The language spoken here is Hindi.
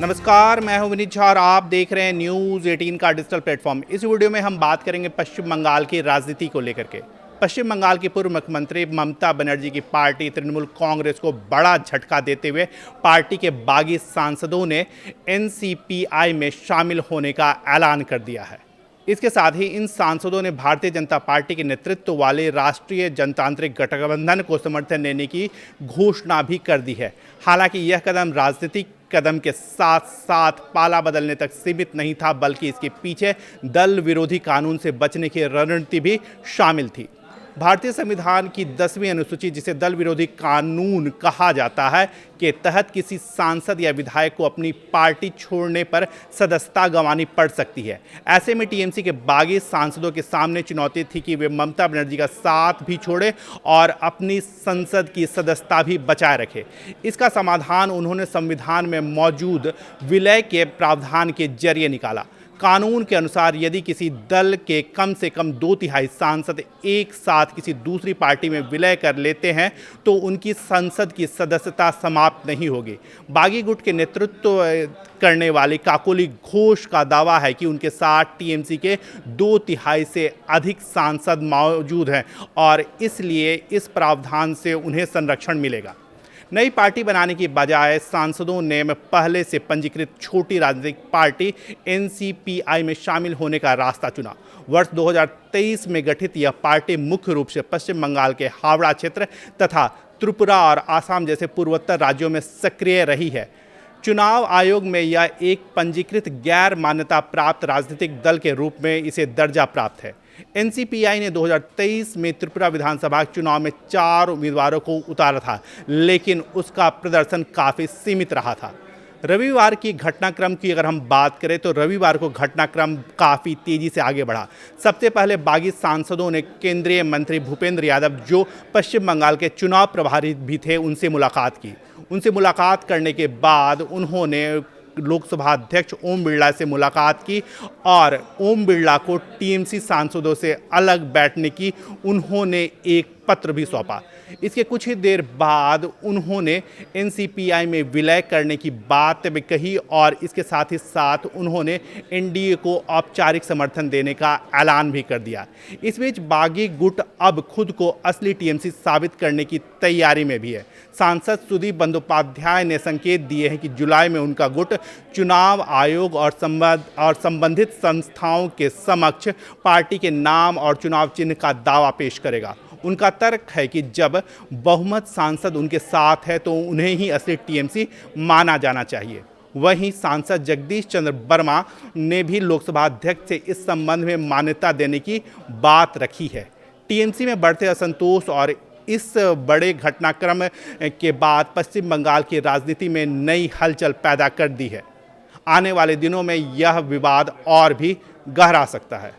नमस्कार, मैं हूं विनीत झा और आप देख रहे हैं न्यूज़ 18 का डिजिटल प्लेटफॉर्म। इस वीडियो में हम बात करेंगे पश्चिम बंगाल की राजनीति को लेकर के। पश्चिम बंगाल की पूर्व मुख्यमंत्री ममता बनर्जी की पार्टी तृणमूल कांग्रेस को बड़ा झटका देते हुए पार्टी के बागी सांसदों ने एनसीपीआई में शामिल होने का ऐलान कर दिया है। इसके साथ ही इन सांसदों ने भारतीय जनता पार्टी के नेतृत्व वाले राष्ट्रीय जनतांत्रिक गठबंधन को समर्थन देने की घोषणा भी कर दी है। हालांकि यह कदम राजनीतिक कदम के साथ साथ पाला बदलने तक सीमित नहीं था, बल्कि इसके पीछे दल विरोधी कानून से बचने की रणनीति भी शामिल थी। भारतीय संविधान की 10वीं अनुसूची, जिसे दल विरोधी कानून कहा जाता है, के तहत किसी सांसद या विधायक को अपनी पार्टी छोड़ने पर सदस्यता गंवानी पड़ सकती है। ऐसे में टीएमसी के बागी सांसदों के सामने चुनौती थी कि वे ममता बनर्जी का साथ भी छोड़े और अपनी संसद की सदस्यता भी बचाए रखे। इसका समाधान उन्होंने संविधान में मौजूद विलय के प्रावधान के जरिए निकाला। कानून के अनुसार यदि किसी दल के कम से कम 2/3 सांसद एक साथ किसी दूसरी पार्टी में विलय कर लेते हैं तो उनकी संसद की सदस्यता समाप्त नहीं होगी। बागी गुट के नेतृत्व करने वाले काकोली घोष का दावा है कि उनके साथ टीएमसी के 2/3 से अधिक सांसद मौजूद हैं और इसलिए इस प्रावधान से उन्हें संरक्षण मिलेगा। नई पार्टी बनाने की बजाय सांसदों ने पहले से पंजीकृत छोटी राजनीतिक पार्टी एनसीपीआई में शामिल होने का रास्ता चुना। वर्ष 2023 में गठित यह पार्टी मुख्य रूप से पश्चिम बंगाल के हावड़ा क्षेत्र तथा त्रिपुरा और आसाम जैसे पूर्वोत्तर राज्यों में सक्रिय रही है। चुनाव आयोग में यह एक पंजीकृत गैर मान्यता प्राप्त राजनीतिक दल के रूप में इसे दर्जा प्राप्त है। एनसीपीआई ने 2023 में त्रिपुरा विधानसभा चुनाव में 4 उम्मीदवारों को उतारा था, लेकिन उसका प्रदर्शन काफ़ी सीमित रहा था। रविवार की घटनाक्रम की अगर हम बात करें तो रविवार को घटनाक्रम काफ़ी तेज़ी से आगे बढ़ा। सबसे पहले बागी सांसदों ने केंद्रीय मंत्री भूपेंद्र यादव, जो पश्चिम बंगाल के चुनाव प्रभारी भी थे, उनसे मुलाकात की। उनसे मुलाकात करने के बाद उन्होंने लोकसभा अध्यक्ष ओम बिरला से मुलाकात की और ओम बिरला को टीएमसी सांसदों से अलग बैठने की उन्होंने एक पत्र भी सौंपा। इसके कुछ ही देर बाद उन्होंने एनसीपीआई में विलय करने की बात भी कही और इसके साथ ही साथ उन्होंने एनडीए को औपचारिक समर्थन देने का ऐलान भी कर दिया। इस बीच बागी गुट अब खुद को असली टीएमसी साबित करने की तैयारी में भी है। सांसद सुदीप बंदोपाध्याय ने संकेत दिए हैं कि जुलाई में उनका गुट चुनाव आयोग और संबंधित संस्थाओं के समक्ष पार्टी के नाम और चुनाव चिन्ह का दावा पेश करेगा। उनका तर्क है कि जब बहुमत सांसद उनके साथ है तो उन्हें ही असली टीएमसी माना जाना चाहिए। वहीं सांसद जगदीश चंद्र वर्मा ने भी लोकसभा अध्यक्ष से इस संबंध में मान्यता देने की बात रखी है। टीएमसी में बढ़ते असंतोष और इस बड़े घटनाक्रम के बाद पश्चिम बंगाल की राजनीति में नई हलचल पैदा कर दी है। आने वाले दिनों में यह विवाद और भी गहरा सकता है।